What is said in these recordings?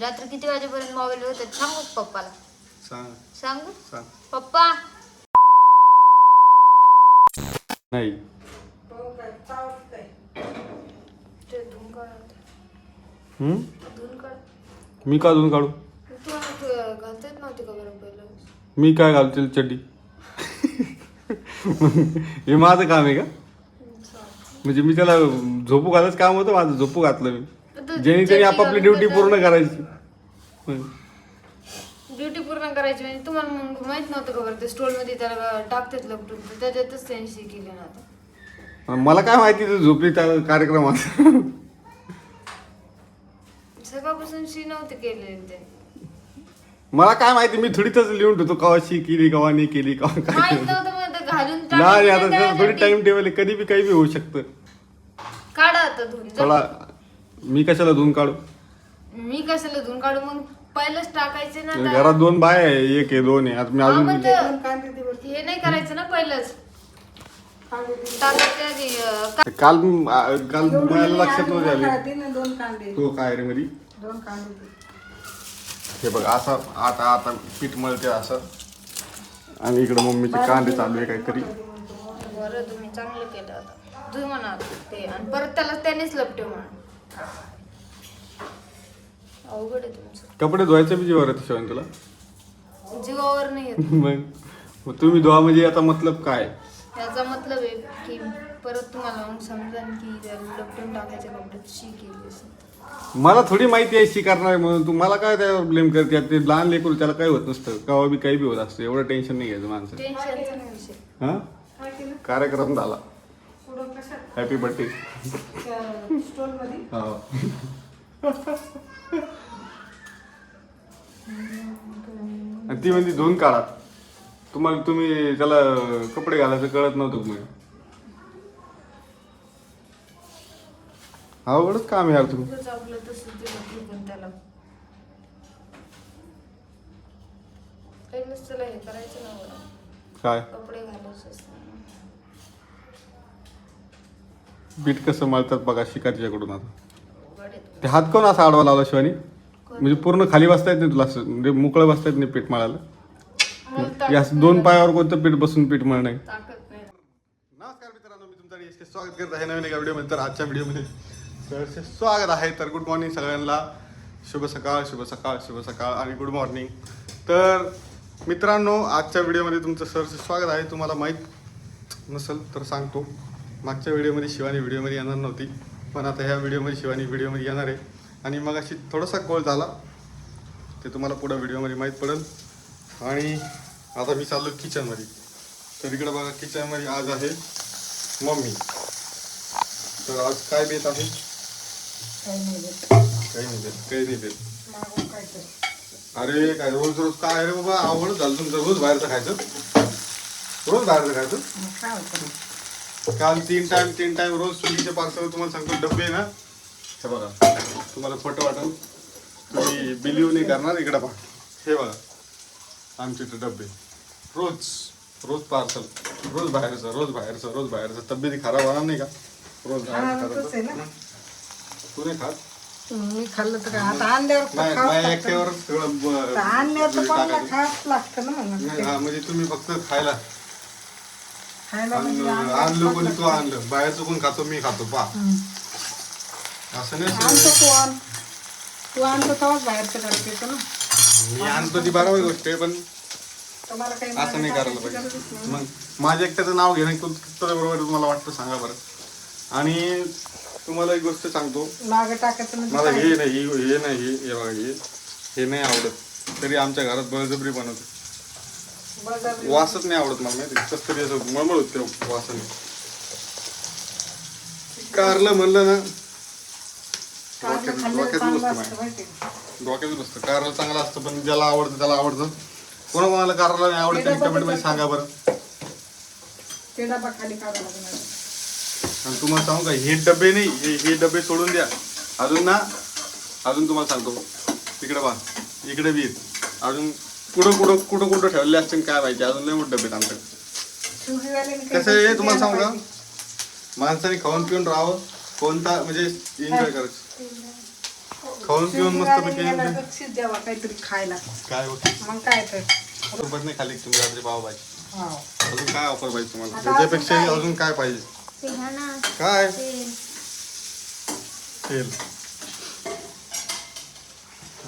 रात्री किती वाजेपर्यंत मोबाईल होते सांगू पप्पाला? सांगू पप्पा? नाही मी का धुवून काढू? घालतेच नव्हती का बरं पहिलं? मी काय घालते चड्डी? हे माझं काम आहे का? म्हणजे मी त्याला झोपू घालायचं काम होतं माझं, झोपू घातलं मी. ज्याने त्याने आपापली ड्युटी पूर्ण करायची. ड्युटी पूर्ण करायची म्हणजे तुम्हाला मग माहित नव्हतं का बरं ते स्टोल मध्ये त्याला टाकतात लपटून, त्याच्यातच त्यांनी शिकले ना आता. मला काय माहिती तू झोपली त्या कार्यक्रमात. सकाळपासून शी नव्हते केलेले ते. मला काय माहिती, मी थोडी तसं लिहून ठेवतो कवा शी केली कवा नाही केली कवा काय. माहित नव्हतं मग ते घालून नाही आता थोडी टाइम टेबल आहे, कधी बी काही बी होऊ शकतं. काढा आता धुवून. थोडा मी कशाला धुवून काढू? मी कशाला धुवून काढू? मग पहिलंच टाकायचे ना. घरात 2 बाय आहे, 1 आहे 2 आहे. आता मी अजून हे नाही करायचं ना पहिलंच टाकायचं. काल मला लक्षात नव्हतं आले. तो काय रे मधी हे बघ असं आता पीठ मळते असं, आणि इकडे मम्मीचे कांदे चालू आहे काहीतरी. बरं तुम्ही चांगलं केलं. आता धुई म्हणा ते, आणि परत त्याला त्यानेच लपटे म्हणा. अवघड आहे तुमचं. कपडे धुवायचं बी जीवावर येतं शिवाय तुला? जीवावर नाही येत. मग तुम्ही धुवा म्हणजे आता मतलब काय? याचा मतलब आहे की परत तुम्हाला मग समजा की लपटून टाकायच्या कपड्यात शी केली असेल. मला थोडी माहिती आहे शी करणार म्हणून. तू मला काय त्या ब्लेम करते? ते लहान लेकरू त्याला काही होत नसतं, कवा बी काही बी होत असतं. एवढं टेन्शन नाही घ्यायचं माणसं. टेन्शनचा नाही विषय. हा कार्यक्रम झाला. Happy birthday. ती म्हणजे धुवून काढा. तुम्ही त्याला कपडे घालायचं कळत नव्हतं तुम्ही. अवघडच काम आहे यार तुम्ही. त्याला हे करायचं ना काय कपडे घालायचे असतात. पीठ कसं मळतात बघा, शिका तिच्याकडून. आता ते हात कोण असा आडवा लावला शिवानी? म्हणजे पूर्ण खाली बसता येत नाही तुला, असं म्हणजे मोकळं बसता येत नाही पीठ मळायला. या 2 पायावर कोणतं पीठ बसून पीठ मळणं? नमस्कार मित्रांनो, मी तुमचं यश स्वागत करत आहे नवीन एका व्हिडिओमध्ये. तर आजच्या व्हिडिओमध्ये सहर्ष स्वागत आहे. तर गुड मॉर्निंग सगळ्यांना. शुभ सकाळ शुभ सकाळ शुभ सकाळ आणि गुड मॉर्निंग. तर मित्रांनो, आजच्या व्हिडिओमध्ये तुमचं सहर्ष स्वागत आहे. तुम्हाला माहीत नसेल तर सांगतो, मागच्या व्हिडिओमध्ये शिवानी व्हिडिओमध्ये येणार नव्हती, पण आता ह्या व्हिडिओमध्ये शिवानी व्हिडिओमध्ये येणार आहे. आणि मग अशी थोडासा गोळ झाला, ते तुम्हाला पुढं व्हिडिओमध्ये माहीत पडेल. आणि आता मी चाललो किचनमध्ये. तर इकडं बघा, किचनमध्ये आज आहे मम्मी. तर आज काय बेत आहे? काही नाही देत. अरे काय रोज रोज काय रे बाबा, आवड झालं तुमचं. रोज बाहेरचं खायचं, रोज बाहेरचं खायचं. काल 3 टाइम रोज स्विगीचे पार्सल. तुम्हाला सांगतो डब्बे ना, हे बघा तुम्हाला खोटं वाटेल, तुम्ही बिलीव्ह नाही करणार. इकडे पहा, हे बघा आमचे ते डब्बे. रोज पार्सल, रोज बाहेरचं. तब्येती खराब होणार नाही का? रोज बाहेरचं. तू नाही खात? मी खाल्लं तर काय आता आणल्यावर नाही एकट्यावर सगळं आणल्यावर तर कोणाला खास लागतं ना म्हणून. म्हणजे तुम्ही फक्त खायला म्हणजे आणलं कोणी? तू आणलं. बाहेरचं कोण खातो? मी खातो. पा असं नाही. तू आणतो तेव्हाच बाहेरचं करते ना. मी आणतो ती बरोबर गोष्ट आहे, पण तुम्हाला काही असं नाही करायला पाहिजे. मग माझ्या एकट्याचं नाव घेणं बरोबर तुम्हाला वाटतं? सांगा बरं. आणि तुम्हाला एक गोष्ट सांगतो, मागं टाकायचं म्हणजे मला हे नाही हे बघा हे नाही आवडत. तरी आमच्या घरात बळजबरी बनवतो. वासच नाही आवडत मला, माहिती कसं तरी असं मळमळ होते वासाने. कारलं म्हणलं ना, डोक्यातून असतं. कारलं चांगलं असतं, पण ज्याला आवडतं त्याला आवडतं. कोणाला कारला नाही आवडत त्यांनी कमेंट मध्ये सांगा बरं. ते डबा खाली काढावा लागणार. आणि तुम्हाला सांगू का, हे डबे नाही, हे डबे सोडून द्या. अजून तुम्हाला सांगतो, तिकडे पहा, इकडे बी अजून कुठं ठेवले असतील काय माहिती. अजून लय मोठे डबे आहेत आमच्याकडे. कसं आहे तुम्हाला सांगू का, माणसाने खाऊन पिऊन राहावं. कोणता म्हणजे एन्जॉय करायचं. खाऊन पिऊन मस्त पैकी बक्षीस द्यावा काहीतरी खायला. काय होते मग काय तर सोबत नाही खाली तुम्ही रात्री पावभाजी. हो. अजून काय ऑफर पाहिजे तुम्हाला आता त्याच्यापेक्षा अजून काय? अजून काय पाहिजे ते घ्या ना काय तेल. तेल.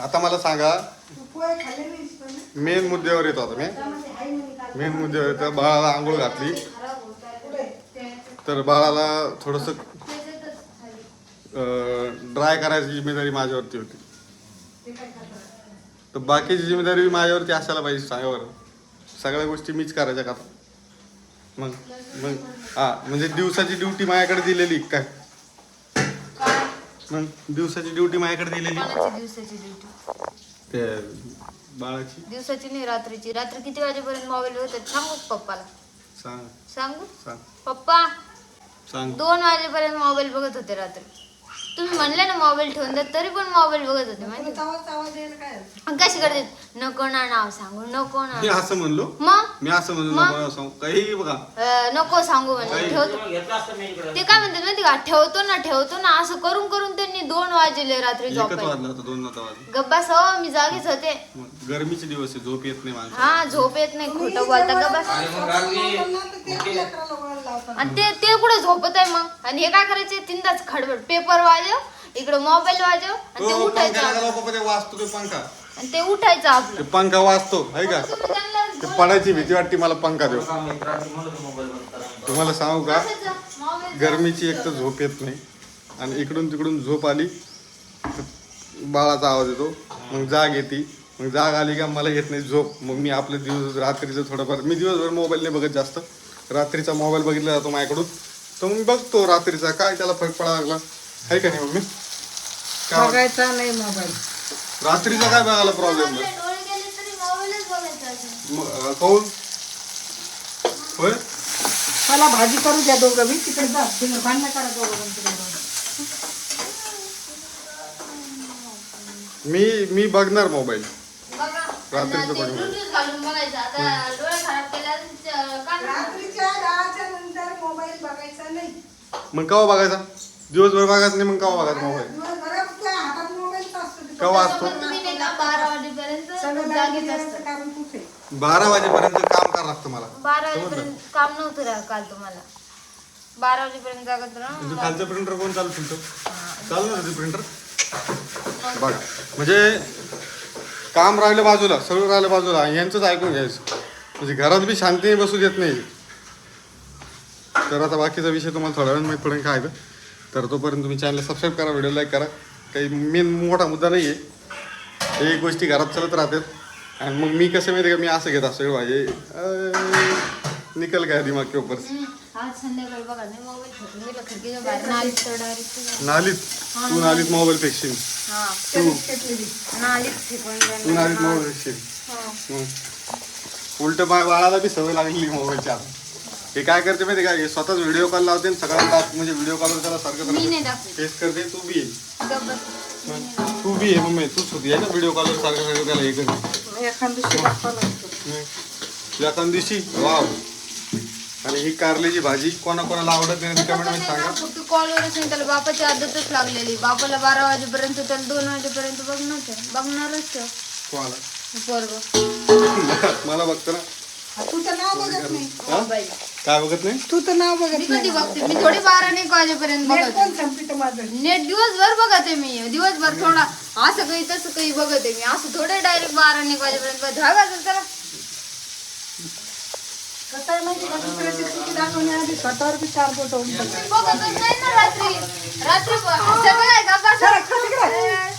आता मला सांगा तू पोहे खाल्ले नाहीस पण? मेन मुद्द्यावर येतो आता मेन मुद्द्यावर येतो. बाळाला आंघोळ घातली तर बाळाला थोडस ड्राय करायची जिम्मेदारी माझ्यावरती होती. तर बाकीची जिम्मेदारी माझ्यावरती असायला पाहिजे. सांगा बरं सगळ्या गोष्टी मीच करायच्या का मग मग हा म्हणजे दिवसाची ड्युटी माझ्याकडे दिलेली काय मग दिवसाची ड्युटी माझ्याकडे दिलेली कोणाची दिवसाची ड्युटी? ते बाळाची दिवसाची नाही रात्रीची. रात्री किती वाजेपर्यंत मोबाईल होते सांगू पप्पाला? सांग सांगू सांग पप्पा सांग 2 वाजेपर्यंत मोबाईल बघत होते रात्री. तुम्ही म्हणले ना मोबाईल ठेवून द्या तरी पण मोबाईल बघत होते माहिती का? आवाज यायला काय अर्थ? आणि कशी करते नको ना नाव सांगू नको ना मी असं म्हणलो मग मी असं म्हणलो मग? नको सांगू काही बघा नको सांगू म्हणजे ठेवतो ते काय म्हणतात माहिती का ठेवतो ना असं करून करून त्यांनी 2 वाजले रात्री एकच झोपायला. वाजला होता 2 वाजता गब्बास हो मी जागीच होते. गरमीचे दिवस आहे झोप येत नाही माणसं हा झोप येत नाही खोटं बोलता गब्बास. आणि ते कुठे झोपत आहे मग? आणि हे काय करायचे तीनदाच खडबड पेपर वाजव इकडे मोबाईल वाजव आणि ते उठायचं आपलं. वाजतो तो पंखा आणि ते उठायचं आपलं. ते पंखा वाजतो आहे का तुम्ही त्यांना ते पडायची भीती वाटते मला पंखा देऊ तुम्हाला सांगू का बसायचं, मोबाईल गरमीची एक तर झोप येत नाही आणि इकडून तिकडून झोप आली तर बाळाचा आवाज येतो मग जाग येते मग जाग आली का मला येत नाही झोप मग मी आपले दिवस रात्रीचं थोडंफार मी दिवसभर मोबाईल नाही बघत जास्त रात्रीचा मोबाईल बघितला जातो माझ्याकडून तर मी बघतो रात्रीचा काय त्याला फरक पडा लागला आहे का नाही मम्मी काय बघायचा नाही मोबाईल. रात्रीचा काय बघायला प्रॉब्लेम आपले डोळे गेले तरी मोबाईलच बघायचा असेल. काऊन होय मला भाजी करू द्या दोघं मी तिकडे जा भांडणं करा दोघं तिकडे जाऊन. मी बघणार मोबाईल बघा रात्रीचं आणि ते बघणं. ब्लूटूथ घालून बघायचं. आता डोळे खराब केल्यास काय रात्रीच्या 10च्या नंतर मोबाईल बघायचा नाही. मग केव्हा बघायचा दिवसभर बघायचा नाही मग केव्हा बघायचा मोबाईल दिवसभरात त्या हातात मोबाईल असतो. केव्हा असतो तुम्ही नाही का 12 वाजेपर्यंत सगळं जागीच जागीच असतं. कारण कुठे 12 वाजेपर्यंत काम करावं लागतं मला 12 वाजेपर्यंत काम नव्हतं राह काल तुम्हाला 12 वाजेपर्यंत जागत म्हणजे राहा. खालचं प्रिंटर कोण चालू तुमचं चालू ना ते प्रिंटर बघा म्हणजे काम राहिलं बाजूला सगळं राहिलं बाजूला यांचंच ऐकून घ्यायचं म्हणजे घरात बी शांतीने बसू देत नाही. तर आता बाकीचा विषय तुम्हाला थोड्या वेळ माहीत पडेल काय आहे तर तोपर्यंत तुम्ही चॅनल सबस्क्राईब करा व्हिडिओ लाईक करा. काही मेन मोठा मुद्दा नाही आहे एक गोष्टी घरात चालत राहतात आणि मग मी कसं माहिती का मी असं घेत असतो माझे निकल काय दिमाग के ऊपर आज संध्याकाळी बघा नाही मोबाईल फेकून दिला खिडकीच्या बाहेर नालीत तर डायरेक्ट नालीत तू नालीत मोबाईल फेकशील हा तू नालीत फेकून तू नालीत मोबाईल फेकशील उलट बाळाला बी सवय लागली मोबाईलच्या हे काय करते माहिती का हे स्वतःच व्हिडिओ कॉल लावते आणि सगळ्यांना म्हणजे व्हिडिओ कॉलवर त्याला सारखं मी नाही दाखवत. फेस करते तू बी ये. गब्बस. तू बी आहे मम्मी तूच होती आहे ना व्हिडिओ कॉलवर सारखं त्याला हे करते एखाद दिवशी दाखवा लागतो. एखाद्या दिवशी वाव आणि ही कारल्याची भाजी कोणाकोणाला आवडत नाही कमेंट मध्ये सांगा. फक्त कॉलवरच नाही त्याला बापाची आदतच लागलेली. बापाला 12 वाजेपर्यंत त्याला 2 वाजेपर्यंत बघणारच तो. कोणाला पोरगं. मला बघतो ना तू तर नाव बघत नाही. मोबाईल. काय बघत नाही तू तर नाव बघत मी नाही. कधी बघते मी थोडी 12-1 वाजेपर्यंत नेट बघते. कोण संपित माझं. नेट दिवसभर बघते मी दिवसभर थोडा असं काही तसं काही बघते मी असं थोडे डायरेक्ट 12-1 वाजेपर्यंत बघायचं त्याला. कसं आहे माहिती का दुसऱ्याची चुकी दाखवण्याआधी स्वतःवर बी 4 बोटं उमटतात. मी बघतच नाही ना रात्री सगळं आहे का बस. खरं, खरं, खरं.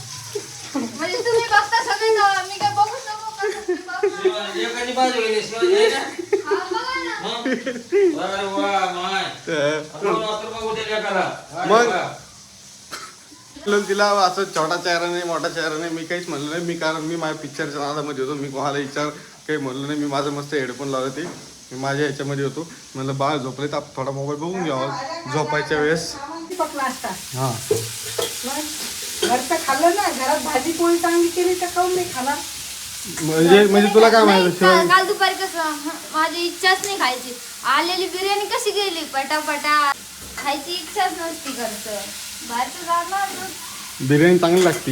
म्हणजे तुम्ही बघता सगळे ना, मी काय बघूच नको का? तुम्ही बघा. एकाची बाजू गेली शिवाजी आहे ना? हा, बघा ना. मग? अरे वा, माय. आपण वासरू बघू त्या लेकाला. अरे मग? वा. म्हणून तिला असं छोटा चेहरा नाही मोठा चेहरा नाही मी काहीच म्हणलं नाही मी कारण मी माझ्या पिक्चरच्या नादामध्ये होतो मी कोणाला विचार काही म्हणलं नाही मी माझं मस्त हेडफोन लावले ते मी माझ्या ह्याच्यामध्ये होतो म्हणलं बाळ झोपले तर आपण थोडा मोबाईल बघून घ्यावा झोपायच्या वेळेस सामान्य पकला असता. हां मग घरचं खाल्लं ना घरात भाजी पोळी चांगली केली तर काऊन नाही खाणार. म्हणजे तुला काय नाही, माहिती शिवाय काल दुपारी कसं माझी इच्छाच नाही खायची. आलेली बिर्याणी कशी गेली पटापटा खायची इच्छाच नसती घरचं बाहेरचं जाणार बिर्याणी चांगली लागते.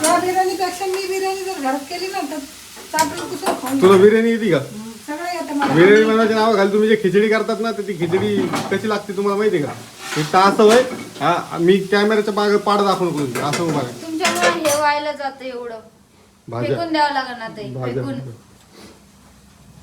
या बिर्याणीपेक्षा मी बिर्याणी जर घरात केली ना तर चाटून कुठं खाऊन तुला बिर्याणी येते का? सगळं येतं मला. बिर्याणी बनवायचे नाव घाल. तुम्ही जे खिचडी करतात ना तर ती खिचडी कशी लागते तुम्हाला माहिती आहे का? एक तर असं होय, हा मी कॅमेऱ्याच्या मागे पाड दाखवून करून असं उभा आहे. तुमच्यामुळे हे व्हायला जातं एवढं. भाज्या फेकून द्यावं लागणार ना ते. भाज्या फेकून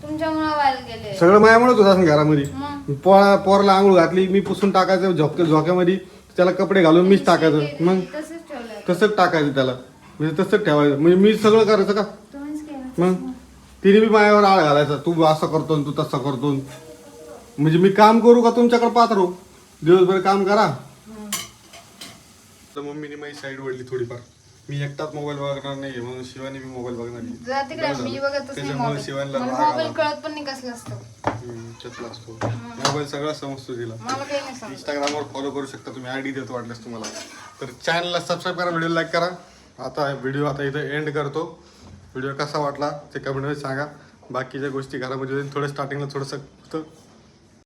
तुमच्यामुळे व्हायला गेले. सगळं मायामुळेच होत असं घरामध्ये. मग पोराला आंघोळ घातली मी पुसून टाकायचं झोक्यामध्ये, त्याला कपडे घालून मीच टाकायचं. मग तसंच ठेवलं. तसंच टाकायचं त्याला, म्हणजे तसंच ठेवायचं. म्हणजे मी सगळं करायचं का? तुम्हीच केलं. मग तिने बी माझ्यावर आळ घालायचा, तू असं करतो तू तसं करतो. म्हणजे मी काम करू का तुमच्याकडे पाहत राहू? दिवसभर काम करा. तर मम्मीने माझी साईड वळली थोडीफार. मी एकटाच मोबाईल बघणार नाही म्हणून शिवानी मी मोबाईल बघणार नाही. जा तिकडे, मी बघतच नाही त्याच्यामुळे मोबाईल. शिवानीला मला राग मोबाईल आला. कळत पण नाही कसलं असतं. त्यातला असतो मोबाईल, सगळा समजतो तिला. मला काही नाही समजत. इंस्टाग्रामवर फॉलो करू शकता तुम्ही, आयडी देतो वाटल्यास तुम्हाला. तर चॅनलला सबस्क्राईब करा, व्हिडिओ लाईक करा. आता व्हिडिओ इथं एंड करतो. व्हिडिओ कसा वाटला ते कमेंटमध्ये सांगा. बाकीच्या गोष्टी घरामध्ये थोडं स्टार्टिंगला थोडंसं